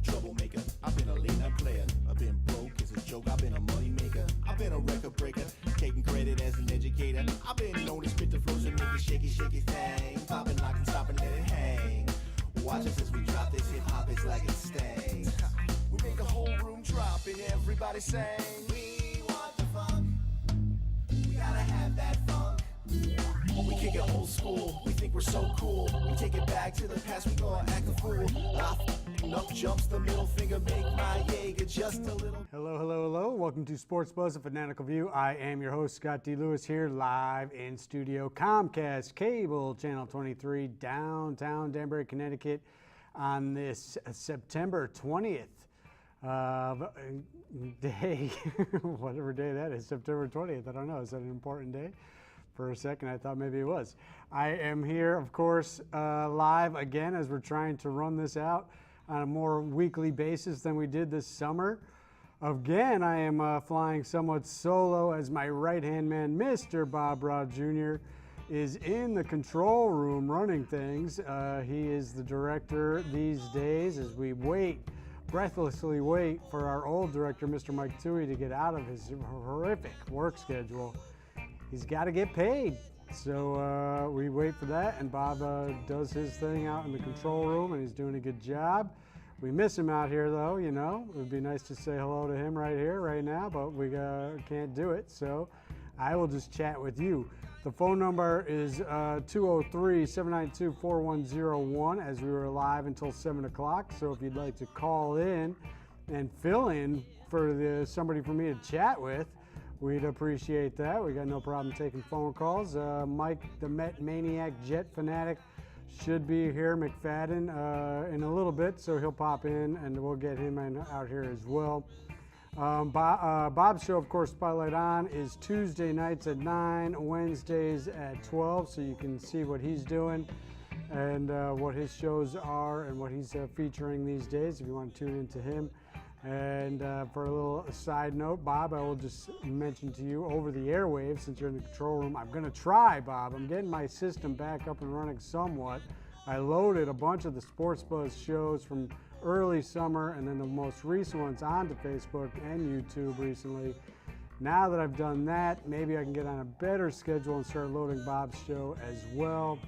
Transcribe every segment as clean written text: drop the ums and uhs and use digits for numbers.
a troublemaker. I've been a late night player. I've been broke as a joke. I've been a money maker. I've been a record breaker, taking credit as an educator. I've been known to spit the flows and make it shaky, shaky thing. Popping, lock and stop and let it hang. Watch us as we drop this hip hop, it's like it stings. We make a whole room drop and everybody sing. We want the funk. We gotta have that funk. We kick it old school. We think we're so cool. We take it back to the past. We gonna act a fool. Up jumps the middle finger. Make my Jaeger just a little. Hello, hello, hello. Welcome to Sports Buzz, a Fanatical View. I am your host, Scott D. Lewis, here live in studio. Comcast Cable, Channel 23, downtown Danbury, Connecticut, on this September 20th day, whatever day that is, September 20th. I don't know. Is that an important day? For a second, I thought maybe it was. I am here, of course, live again as we're trying to run this out on a more weekly basis than we did this summer. Again, I am flying somewhat solo as my right-hand man, Mr. Bob Rod Jr., is in the control room running things. He is the director these days as we breathlessly wait for our old director, Mr. Mike Toohey, to get out of his horrific work schedule. He's got to get paid. So we wait for that, and Bob does his thing out in the control room, and he's doing a good job. We miss him out here, though, you know. It would be nice to say hello to him right here, right now, but we can't do it, so I will just chat with you. The phone number is 203-792-4101, as we were live until 7 o'clock, so if you'd like to call in and fill in for somebody for me to chat with, we'd appreciate that. We got no problem taking phone calls. Mike, the Met Maniac Jet Fanatic, should be here, McFadden, in a little bit, so he'll pop in and we'll get him out here as well. Bob's show, of course, Spotlight On, is Tuesday nights at 9, Wednesdays at 12, so you can see what he's doing and what his shows are and what he's featuring these days if you want to tune into him. And for a little side note, Bob, I will just mention to you over the airwaves, since you're in the control room, I'm going to try, Bob. I'm getting my system back up and running somewhat. I loaded a bunch of the Sports Buzz shows from early summer and then the most recent ones onto Facebook and YouTube recently. Now that I've done that, maybe I can get on a better schedule and start loading Bob's show as well.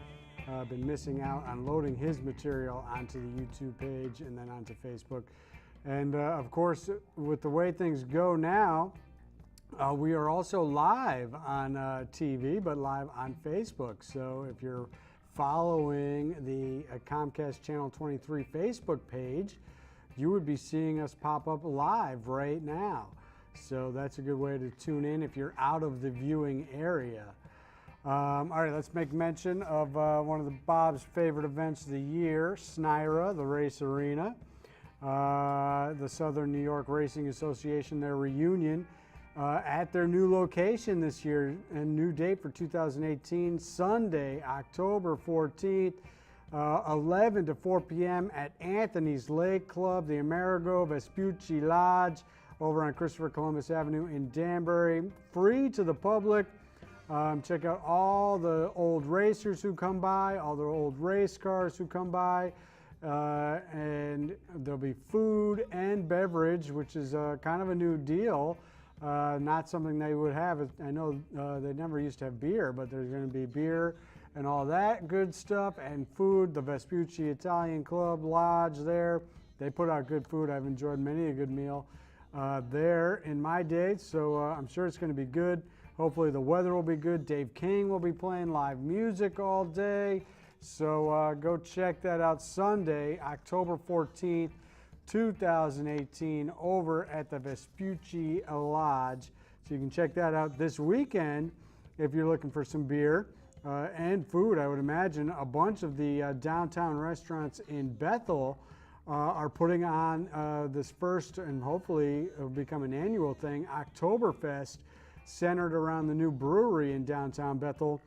I've been missing out on loading his material onto the YouTube page and then onto Facebook. And of course, with the way things go now, we are also live on TV, but live on Facebook. So if you're following the Comcast Channel 23 Facebook page, you would be seeing us pop up live right now. So that's a good way to tune in if you're out of the viewing area. All right, let's make mention of one of Bob's favorite events of the year, SNYRA, the race arena. The Southern New York Racing Association, their reunion at their new location this year, and new date for 2018, Sunday, October 14th, 11 to 4 p.m. at Anthony's Lake Club, the Amerigo Vespucci Lodge over on Christopher Columbus Avenue in Danbury. Free to the public. Check out all the old racers who come by, all the old race cars who come by. And there'll be food and beverage, which is kind of a new deal. Not something they would have. I know they never used to have beer, but there's going to be beer and all that good stuff and food. The Vespucci Italian Club Lodge there, they put out good food. I've enjoyed many a good meal there in my day, so I'm sure it's going to be good. Hopefully the weather will be good. Dave King will be playing live music all day. So go check that out Sunday, October 14th, 2018, over at the Vespucci Lodge. So you can check that out this weekend if you're looking for some beer and food. I would imagine a bunch of the downtown restaurants in Bethel are putting on this first, and hopefully it will become an annual thing, Oktoberfest, centered around the new brewery in downtown Bethel.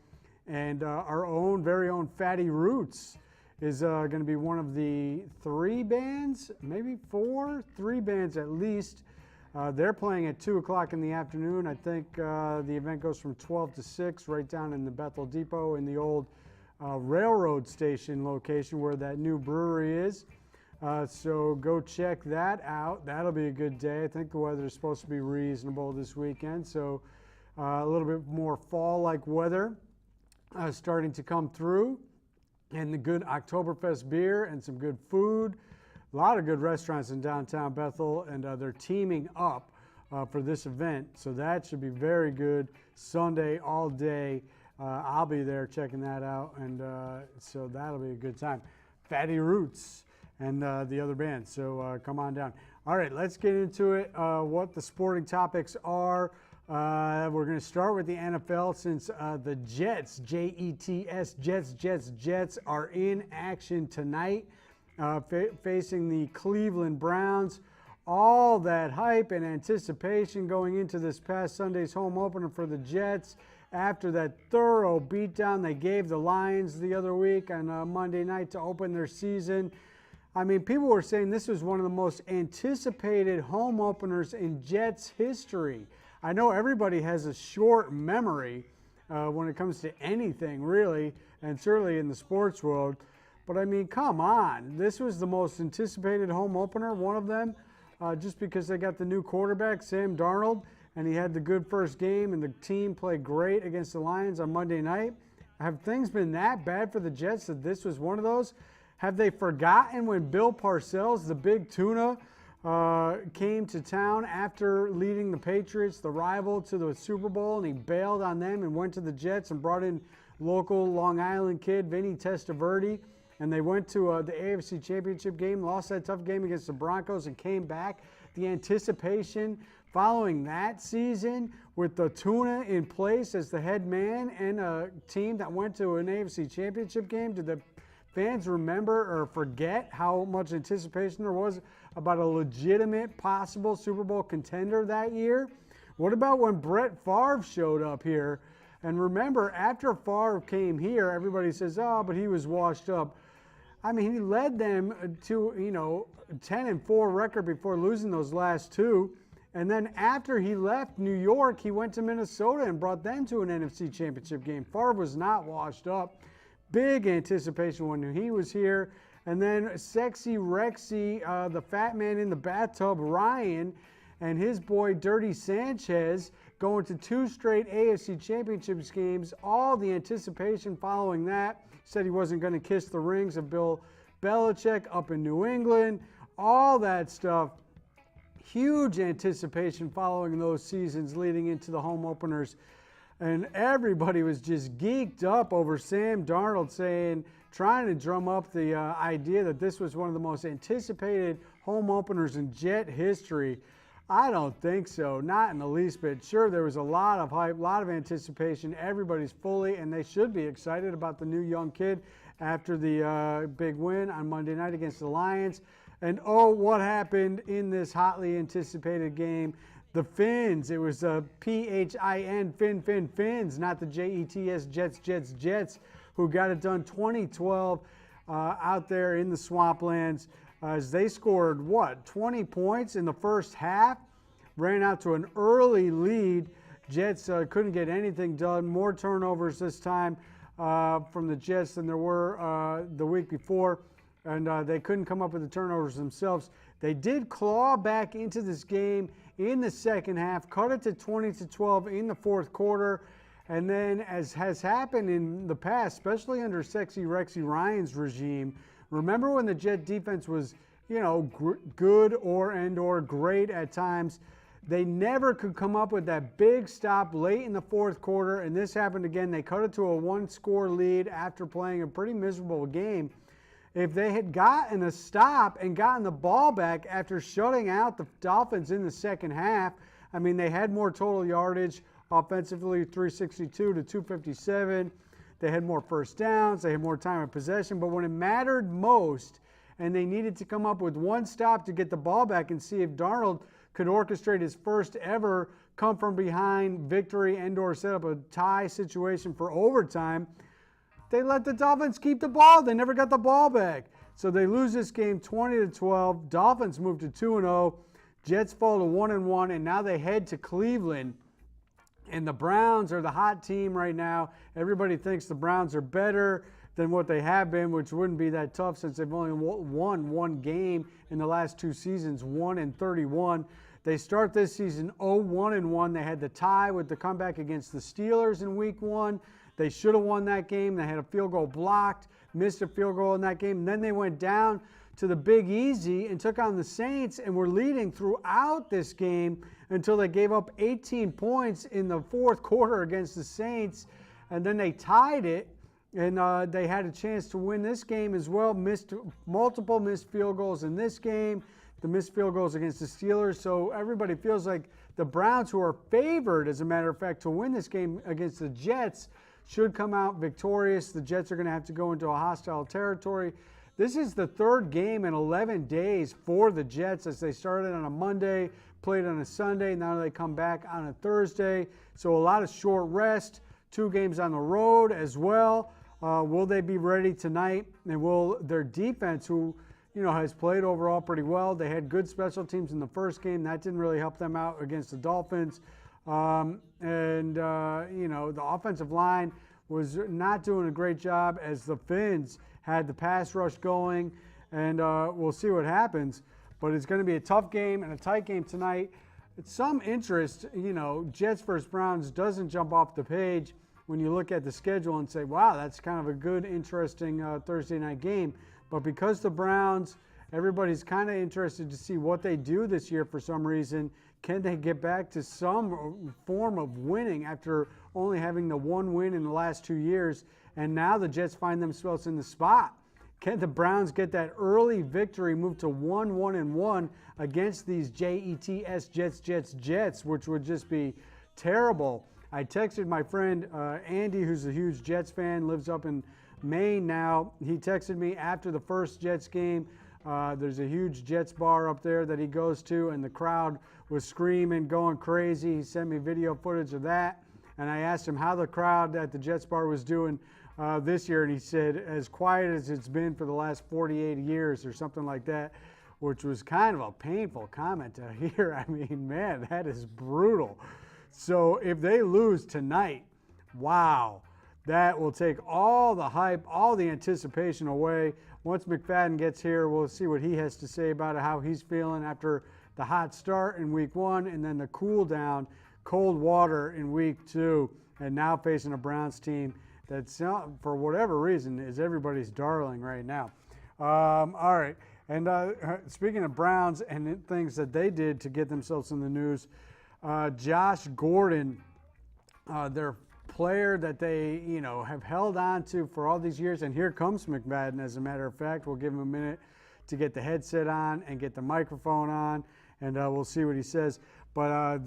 And our very own Fatty Roots is going to be one of the 3 bands, maybe 3 bands at least. They're playing at 2 o'clock in the afternoon. I think the event goes from 12 to 6 right down in the Bethel Depot in the old railroad station location where that new brewery is. So go check that out. That'll be a good day. I think the weather is supposed to be reasonable this weekend. So a little bit more fall-like weather starting to come through. And the good Oktoberfest beer and some good food. A lot of good restaurants in downtown Bethel, and they're teaming up for this event. So that should be very good. Sunday all day. I'll be there checking that out. And so that'll be a good time. Fatty Roots and the other band. So come on down. All right, let's get into it. What the sporting topics are. We're going to start with the NFL since the Jets, Jets, Jets are in action tonight, facing the Cleveland Browns. All that hype and anticipation going into this past Sunday's home opener for the Jets after that thorough beatdown they gave the Lions the other week on Monday night to open their season. I mean, people were saying this was one of the most anticipated home openers in Jets history. I know everybody has a short memory when it comes to anything, really, and certainly in the sports world. But, I mean, come on. This was the most anticipated home opener, one of them, just because they got the new quarterback, Sam Darnold, and he had the good first game, and the team played great against the Lions on Monday night. Have things been that bad for the Jets that this was one of those? Have they forgotten when Bill Parcells, the big tuna, came to town after leading the Patriots, the rival, to the Super Bowl, and he bailed on them and went to the Jets and brought in local Long Island kid Vinny Testaverde, and they went to the AFC Championship game, lost that tough game against the Broncos, and came back. The anticipation following that season with the tuna in place as the head man and a team that went to an AFC Championship game, did the fans remember or forget how much anticipation there was about a legitimate possible Super Bowl contender that year? What about when Brett Favre showed up here? And remember, after Favre came here, everybody says, oh, but he was washed up. I mean, he led them to, 10-4 record before losing those last two. And then after he left New York, he went to Minnesota and brought them to an NFC Championship game. Favre was not washed up. Big anticipation when he was here. And then Sexy Rexy, the fat man in the bathtub, Ryan, and his boy Dirty Sanchez going to 2 straight AFC Championships games. All the anticipation following that. Said he wasn't going to kiss the rings of Bill Belichick up in New England. All that stuff. Huge anticipation following those seasons leading into the home openers. And everybody was just geeked up over Sam Darnold trying to drum up the idea that this was one of the most anticipated home openers in Jet history. I don't think so, not in the least bit. Sure, there was a lot of hype, a lot of anticipation. Everybody's fully, and they should be excited about the new young kid after the big win on Monday night against the Lions. And oh, what happened in this hotly anticipated game? The Fins, it was P-H-I-N, Fins, not the J-E-T-S, Jets, who got it done 2012 out there in the swamplands. As they scored, 20 points in the first half, ran out to an early lead. Jets couldn't get anything done. More turnovers this time from the Jets than there were the week before, and they couldn't come up with the turnovers themselves. They did claw back into this game in the second half, cut it to 20-12 in the fourth quarter, and then, as has happened in the past, especially under Sexy Rexy Ryan's regime, remember when the Jet defense was, good or great at times? They never could come up with that big stop late in the fourth quarter, and this happened again. They cut it to a 1-score lead after playing a pretty miserable game. If they had gotten a stop and gotten the ball back after shutting out the Dolphins in the second half, I mean, they had more total yardage offensively, 362 to 257. They had more first downs. They had more time of possession. But when it mattered most and they needed to come up with one stop to get the ball back and see if Darnold could orchestrate his first ever come from behind victory and/or set up a tie situation for overtime, they let the Dolphins keep the ball. They never got the ball back. So they lose this game 20-12. Dolphins move to 2-0. Jets fall to 1-1, and now they head to Cleveland. And the Browns are the hot team right now. Everybody thinks the Browns are better. than what they have been, which wouldn't be that tough since they've only won one game in the last 2 seasons, 1-31. They start this season 0-1-1. They had the tie with the comeback against the Steelers in week 1. They should have won that game. They had a field goal blocked, missed a field goal in that game. And then they went down to the Big Easy and took on the Saints and were leading throughout this game until they gave up 18 points in the fourth quarter against the Saints. And then they tied it, and they had a chance to win this game as well. Multiple missed field goals in this game, the missed field goals against the Steelers. So everybody feels like the Browns, who are favored, as a matter of fact, to win this game against the Jets, should come out victorious. The Jets are going to have to go into a hostile territory. This is the third game in 11 days for the Jets, as they started on a Monday, played on a Sunday. Now they come back on a Thursday. So a lot of short rest, 2 games on the road as well. Will they be ready tonight? And will their defense, who has played overall pretty well, they had good special teams in the first game. That didn't really help them out against the Dolphins. The offensive line was not doing a great job as the Finns had the pass rush going, and we'll see what happens. But it's going to be a tough game and a tight game tonight. It's some interest, Jets versus Browns doesn't jump off the page when you look at the schedule and say, wow, that's kind of a good, interesting Thursday night game. But because the Browns, everybody's kind of interested to see what they do this year for some reason. Can they get back to some form of winning after only having the one win in the last 2 years? And now the Jets find themselves in the spot. Can the Browns get that early victory, move to 1-1-1 against these Jets, which would just be terrible. I texted my friend Andy, who's a huge Jets fan, lives up in Maine now. He texted me after the first Jets game. There's a huge Jets bar up there that he goes to, and the crowd was screaming, going crazy. He sent me video footage of that, and I asked him how the crowd at the Jets bar was doing this year, and he said, as quiet as it's been for the last 48 years or something like that, which was kind of a painful comment to hear. I mean, man, that is brutal. So if they lose tonight, wow, that will take all the hype, all the anticipation away. Once McFadden gets here, we'll see what he has to say about it, how he's feeling after the hot start in week 1 and then the cool down, cold water in week 2, and now facing a Browns team that's, for whatever reason, is everybody's darling right now. All right, and speaking of Browns and things that they did to get themselves in the news, Josh Gordon, their player that they, have held on to for all these years, and here comes McFadden, as a matter of fact. We'll give him a minute to get the headset on and get the microphone on, and we'll see what he says. But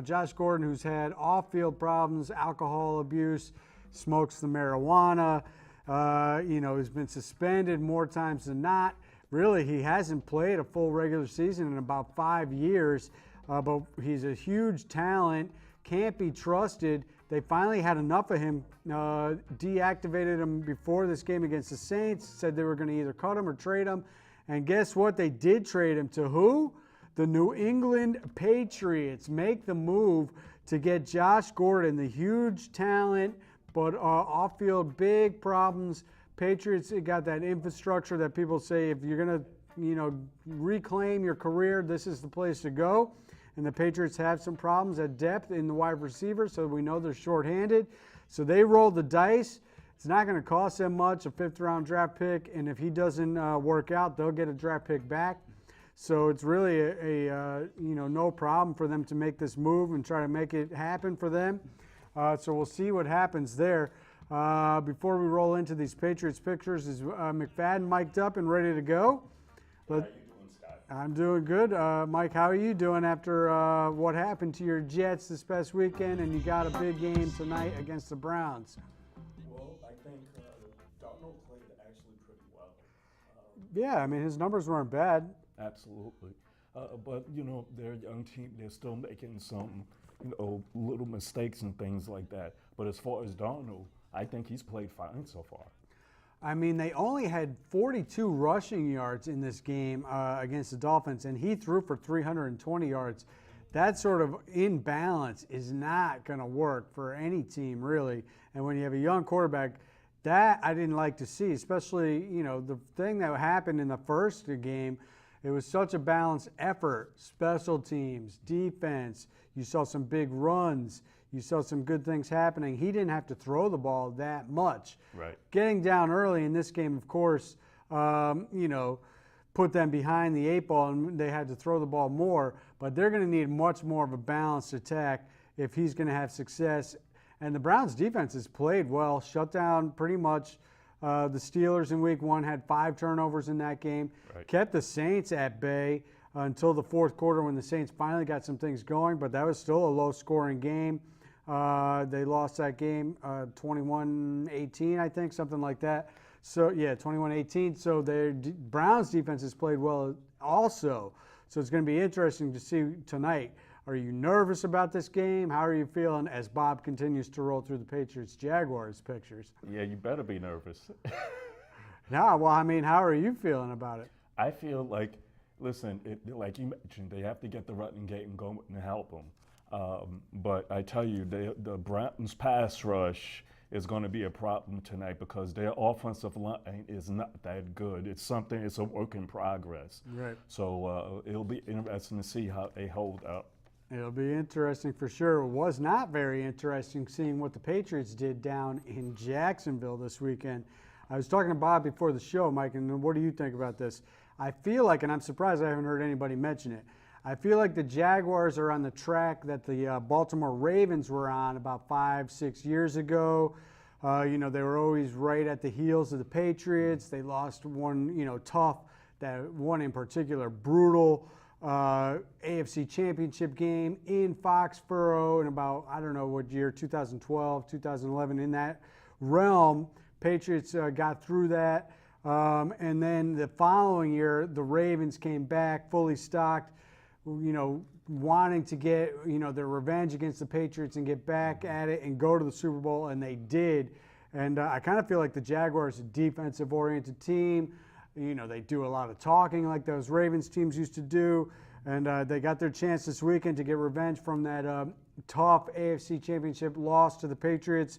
Josh Gordon, who's had off-field problems, alcohol abuse, smokes the marijuana, has been suspended more times than not. Really, he hasn't played a full regular season in about 5 years, but he's a huge talent, can't be trusted. They finally had enough of him, deactivated him before this game against the Saints, said they were going to either cut him or trade him. And guess what? They did trade him to who? The New England Patriots. Make the move to get Josh Gordon, the huge talent, but off-field big problems. Patriots got that infrastructure that people say if you're going to, reclaim your career, this is the place to go. And the Patriots have some problems at depth in the wide receiver, so we know they're shorthanded. So they rolled the dice. It's not going to cost them much, a 5th-round draft pick, and if he doesn't work out, they'll get a draft pick back. So it's really no problem for them to make this move and try to make it happen for them. So we'll see what happens there. Before we roll into these Patriots pictures, is McFadden mic'd up and ready to go? How are you doing, Scott? I'm doing good. Mike, how are you doing after what happened to your Jets this past weekend, and you got a big game tonight against the Browns? Well, I think Darnold played actually pretty well. Yeah, I mean, his numbers weren't bad. Absolutely. But, they're a young team. They're still making some, little mistakes and things like that. But as far as Darnold, I think he's played fine so far. I mean, they only had 42 rushing yards in this game against the Dolphins, and he threw for 320 yards. That sort of imbalance is not going to work for any team, really. And when you have a young quarterback, That I didn't like to see, especially, the thing that happened in the first game. It was such a balanced effort, special teams, defense. You saw some big runs. You saw some good things happening. He didn't have to throw the ball that much. Right. Getting down early in this game, of course, put them behind the 8 ball, and they had to throw the ball more. But they're going to need much more of a balanced attack if he's going to have success. And the Browns' defense has played well, shut down pretty much the Steelers in week 1, had 5 turnovers in that game, Right. kept the Saints at bay until the fourth quarter when the Saints finally got some things going, but that was still a low-scoring game. They lost that game 21-18, I think, something like that. So, yeah, 21-18. So the Browns' defense has played well also. So it's going to be interesting to see tonight. Are you nervous about this game? How are you feeling as Bob continues to roll through the Patriots-Jaguars pictures? Yeah, you better be nervous. No, well, I mean, how are you feeling about it? I feel like, listen, like you mentioned, they have to get the running game going and help them. But I tell you, the Browns' pass rush is going to be a problem tonight because their offensive line is not that good. It's a work in progress. Right. So it'll be interesting to see how they hold up. It'll be interesting for sure. It was not very interesting seeing what the Patriots did down in Jacksonville this weekend. I was talking to Bob before the show, Mike, and what do you think about this? I feel like, and I'm surprised I haven't heard anybody mention it, I feel like the Jaguars are on the track that the Baltimore Ravens were on about 5-6 years ago. They were always right at the heels of the Patriots. They lost one, tough, that one in particular, brutal AFC Championship game in Foxborough in about, I don't know what year, 2012, 2011, in that realm. Patriots got through that. And then the following year, the Ravens came back fully stocked, wanting to get, their revenge against the Patriots and get back at it and go to the Super Bowl, and they did. And I kind of feel like the Jaguars are a defensive-oriented team. They do a lot of talking like those Ravens teams used to do. And they got their chance this weekend to get revenge from that tough AFC Championship loss to the Patriots,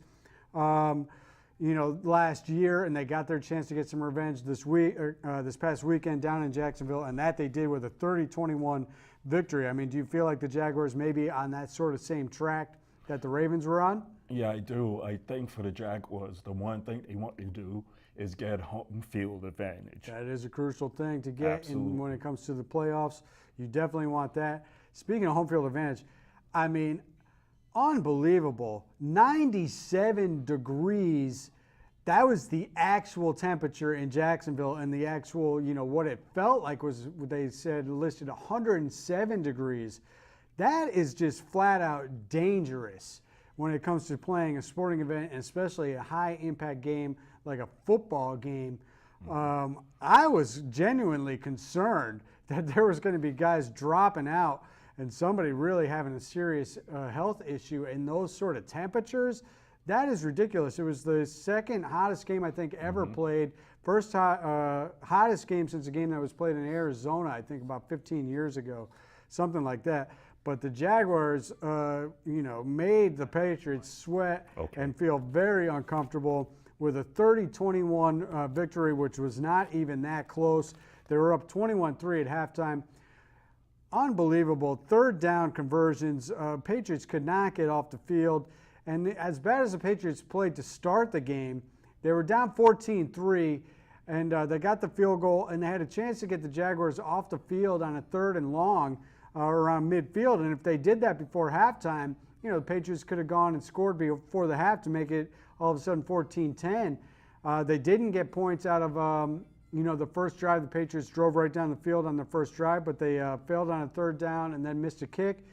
last year. And they got their chance to get some revenge this past weekend down in Jacksonville. And that they did with a 30-21 victory. I mean, do you feel like the Jaguars may be on that sort of same track that the Ravens were on? Yeah, I do. I think for the Jaguars, the one thing they want to do is get home field advantage. That is a crucial thing to get Absolutely. when it comes to the playoffs. You definitely want that. Speaking of home field advantage, I mean, unbelievable. 97 degrees. That was the actual temperature in Jacksonville, and the actual, what it felt like was, they said, listed 107 degrees. That is just flat out dangerous when it comes to playing a sporting event, and especially a high-impact game like a football game. I was genuinely concerned that there was going to be guys dropping out and somebody really having a serious health issue in those sort of temperatures. That is ridiculous. It was the second hottest game I think ever played. First hottest game since a game that was played in Arizona, I think about 15 years ago, something like that. But the Jaguars, made the Patriots sweat and feel very uncomfortable with a 30-21 victory, which was not even that close. They were up 21-3 at halftime. Unbelievable. Third down conversions. Patriots could not get off the field. And as bad as the Patriots played to start the game, they were down 14-3, and they got the field goal, and they had a chance to get the Jaguars off the field on a 3rd and long around midfield. And if they did that before halftime, the Patriots could have gone and scored before the half to make it all of a sudden 14-10. They didn't get points out of, the first drive. The Patriots drove right down the field on the first drive, but they failed on a 3rd down and then missed a kick.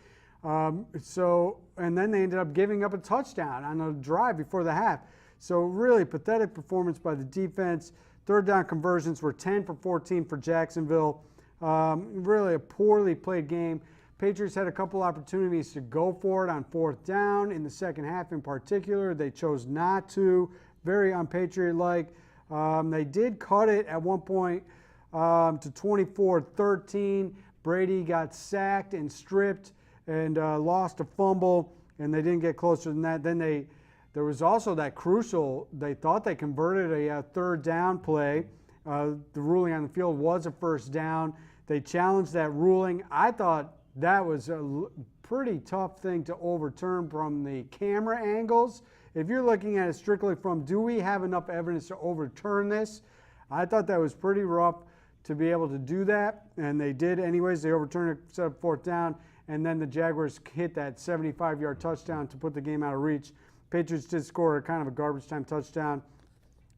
And then they ended up giving up a touchdown on a drive before the half. So really pathetic performance by the defense. 3rd down conversions were 10 for 14 for Jacksonville. Really a poorly played game. Patriots had a couple opportunities to go for it on 4th down in the second half in particular. They chose not to. Very unpatriot-like. They did cut it at one point to 24-13. Brady got sacked and stripped and lost a fumble, and they didn't get closer than that. Then they There was also that crucial, they thought they converted a third down play. The ruling on the field was a first down. They challenged that ruling. I thought that was a pretty tough thing to overturn from the camera angles. If you're looking at it strictly from, do we have enough evidence to overturn this? I thought that was pretty rough to be able to do that, and they did anyways. They overturned it, set up fourth down, and then the Jaguars hit that 75-yard touchdown to put the game out of reach. Patriots did score a kind of a garbage time touchdown,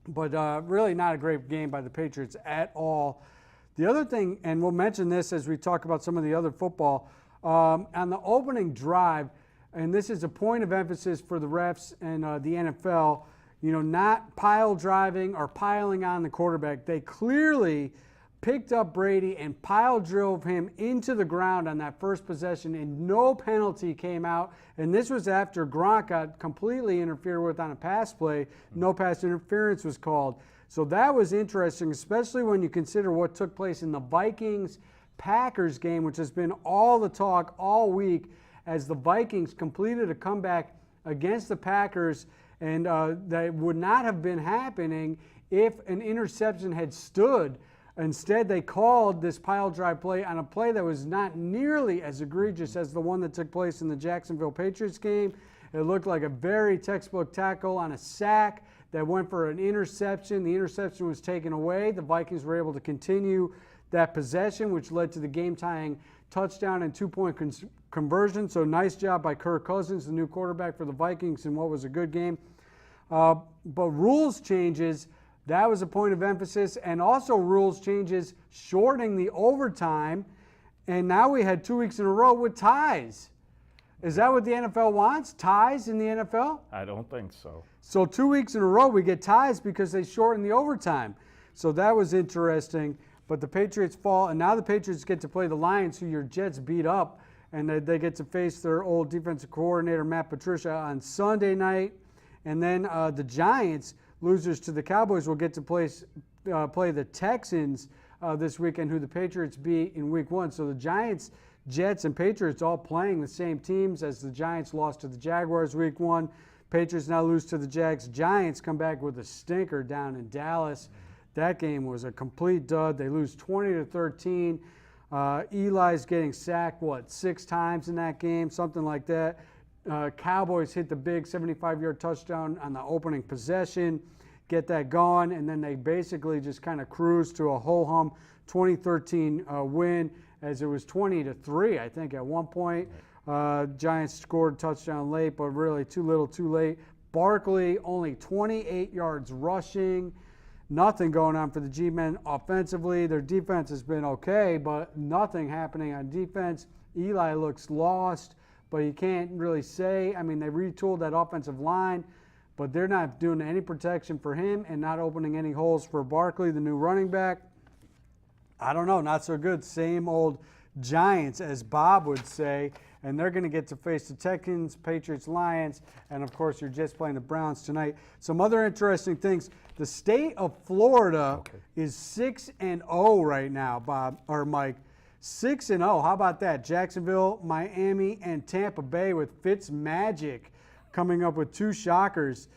but really not a great game by the Patriots at all. The other thing, and we'll mention this as we talk about some of the other football, on the opening drive, and this is a point of emphasis for the refs and the NFL, not pile driving or piling on the quarterback. They clearly picked up Brady and pile drove him into the ground on that first possession, and no penalty came out. And this was after Gronk got completely interfered with on a pass play. No pass interference was called. So that was interesting, especially when you consider what took place in the Vikings-Packers game, which has been all the talk all week, as the Vikings completed a comeback against the Packers, and that would not have been happening if an interception had stood. Instead, they called this pile drive play on a play that was not nearly as egregious as the one that took place in the Jacksonville Patriots game. It looked like a very textbook tackle on a sack that went for an interception. The interception was taken away. The Vikings were able to continue that possession, which led to the game-tying touchdown and two-point conversion. So nice job by Kirk Cousins, the new quarterback for the Vikings, in what was a good game. But rules changes, that was a point of emphasis, and also rules changes shortening the overtime, and now we had 2 weeks in a row with ties. Is that what the NFL wants? Ties in the NFL? I don't think so. So 2 weeks in a row we get ties because they shortened the overtime. So that was interesting, but the Patriots fall, and now the Patriots get to play the Lions, who your Jets beat up, and they get to face their old defensive coordinator, Matt Patricia, on Sunday night. And then the Giants, losers to the Cowboys, will get to play the Texans this weekend, who the Patriots beat in week 1. So the Giants, Jets, and Patriots all playing the same teams, as the Giants lost to the Jaguars week 1. Patriots now lose to the Jags. Giants come back with a stinker down in Dallas. That game was a complete dud. They lose 20-13. Eli's getting sacked, 6 times in that game, something like that. Cowboys hit the big 75-yard touchdown on the opening possession, get that going, and then they basically just kind of cruised to a ho-hum 2013 win, as it was 20-3, I think, at one point. Giants scored a touchdown late, but really too little too late. Barkley, only 28 yards rushing. Nothing going on for the G-men offensively. Their defense has been okay, but nothing happening on defense. Eli looks lost, but you can't really say. I mean, they retooled that offensive line, but they're not doing any protection for him and not opening any holes for Barkley, the new running back. I don't know, not so good. Same old Giants, as Bob would say, and they're going to get to face the Texans, Patriots, Lions, and of course you're just playing the Browns tonight. Some other interesting things. The state of Florida is 6-0 right now, Bob, or Mike. 6-0. How about that? Jacksonville, Miami, and Tampa Bay, with Fitz Magic coming up with 2 shockers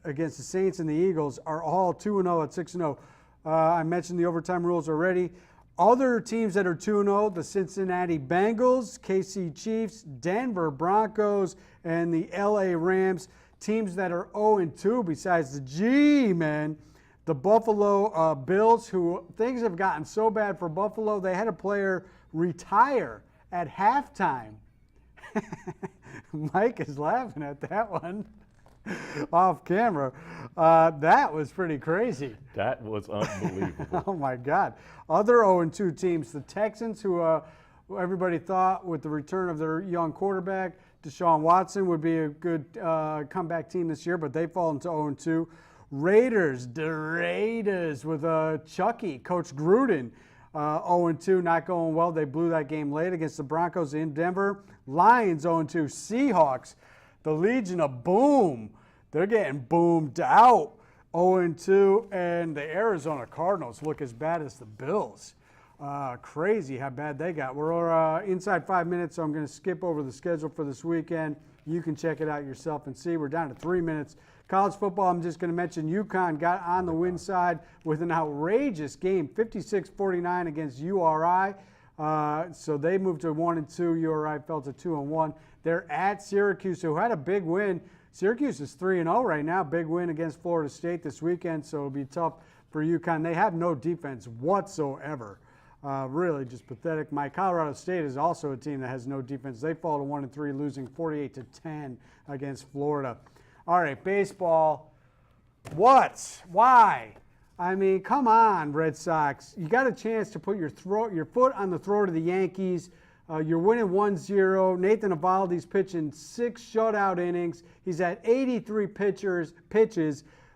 against the Saints and the Eagles, are all 2-0 at 6-0. I mentioned the overtime rules already. Other teams that are 2-0, the Cincinnati Bengals, KC Chiefs, Denver Broncos, and the LA Rams. Teams that are 0-2 besides the G-men, the Buffalo Bills, who things have gotten so bad for Buffalo, they had a player retire at halftime. Mike is laughing at that one off camera. That was pretty crazy. That was unbelievable. Oh, my God. Other 0-2 teams, the Texans, who everybody thought with the return of their young quarterback, Deshaun Watson, would be a good comeback team this year, but they've fallen to 0-2. Raiders, the Raiders with Chucky, Coach Gruden, 0-2, not going well. They blew that game late against the Broncos in Denver. Lions 0-2. Seahawks, the Legion of Boom, they're getting boomed out, 0-2. And the Arizona Cardinals look as bad as the Bills. Crazy how bad they got. We're inside 5 minutes, so I'm going to skip over the schedule for this weekend. You can check it out yourself and see. We're down to 3 minutes. College football, I'm just going to mention UConn got on the win side with an outrageous game, 56-49 against URI. So they moved to 1-2. URI fell to 2-1. They're at Syracuse, who had a big win. Syracuse is 3-0 right now. Big win against Florida State this weekend, so it'll be tough for UConn. They have no defense whatsoever. Really just pathetic. My Colorado State is also a team that has no defense. They fall to 1-3, losing 48-10 against Florida. All right, baseball. What? Why? I mean, come on, Red Sox. You got a chance to put your foot on the throat of the Yankees. You're winning 1-0. Nathan Eovaldi's pitching 6 shutout innings. He's at 83 pitches.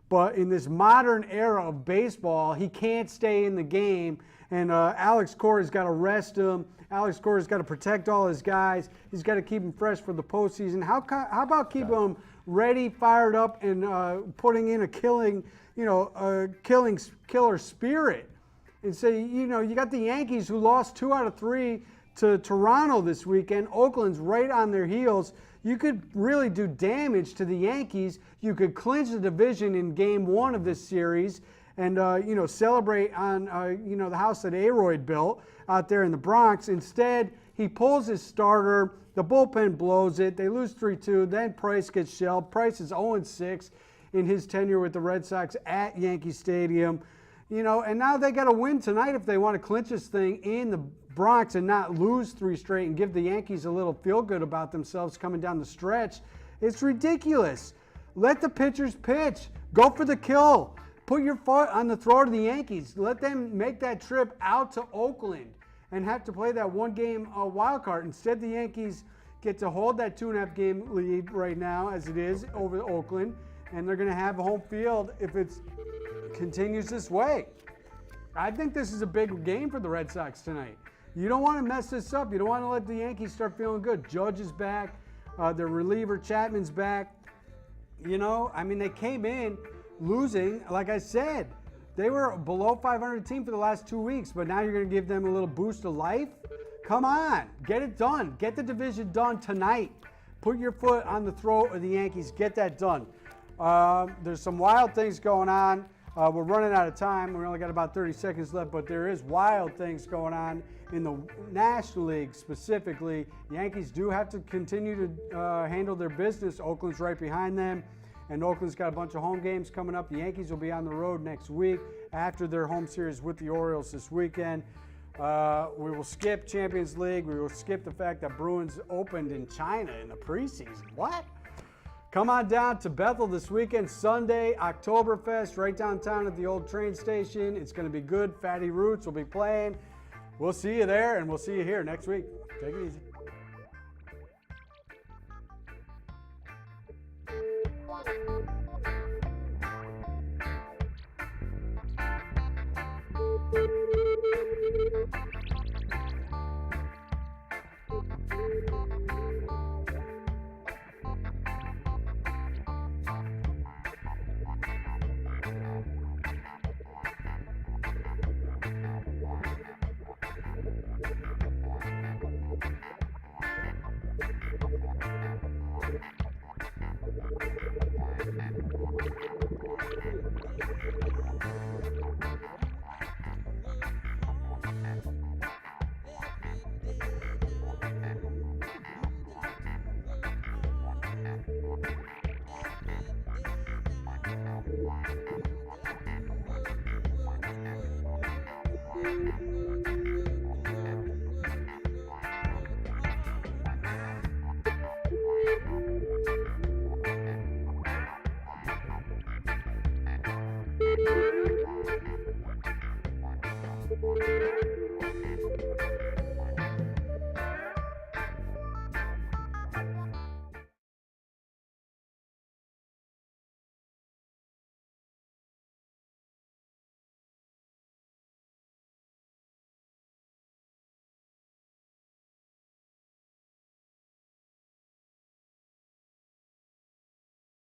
But in this modern era of baseball, he can't stay in the game. And Alex Cora's got to rest him. Alex Cora's got to protect all his guys. He's got to keep them fresh for the postseason. How about keep them ready, fired up, and putting in a killer spirit? And say, you got the Yankees who lost 2 out of 3 to Toronto this weekend. Oakland's right on their heels. You could really do damage to the Yankees. You could clinch the division in Game 1 of this series and, celebrate on, the house that Aroyd built out there in the Bronx. Instead, he pulls his starter. The bullpen blows it. They lose 3-2. Then Price gets shelled. Price is 0-6 in his tenure with the Red Sox at Yankee Stadium. And now they got to win tonight if they want to clinch this thing in the Bronx and not lose 3 straight and give the Yankees a little feel-good about themselves coming down the stretch. It's ridiculous. Let the pitchers pitch. Go for the kill. Put your foot on the throat of the Yankees. Let them make that trip out to Oakland and have to play that 1-game wild card. Instead, the Yankees get to hold that 2.5-game lead right now as it is over Oakland, and they're going to have a home field if it continues this way. I think this is a big game for the Red Sox tonight. You don't want to mess this up. You don't want to let the Yankees start feeling good. Judge is back. Their reliever Chapman's back. They came in losing, like I said. They were a below 500 team for the last 2 weeks, but now you're going to give them a little boost of life? Come on. Get it done. Get the division done tonight. Put your foot on the throat of the Yankees. Get that done. There's some wild things going on. We're running out of time. We only got about 30 seconds left, but there is wild things going on in the National League specifically. Yankees do have to continue to handle their business. Oakland's right behind them, and Oakland's got a bunch of home games coming up. The Yankees will be on the road next week after their home series with the Orioles this weekend. We will skip Champions League. We will skip the fact that Bruins opened in China in the preseason. What? Come on down to Bethel this weekend, Sunday, Oktoberfest, right downtown at the old train station. It's going to be good. Fatty Roots will be playing. We'll see you there, and we'll see you here next week. Take it easy.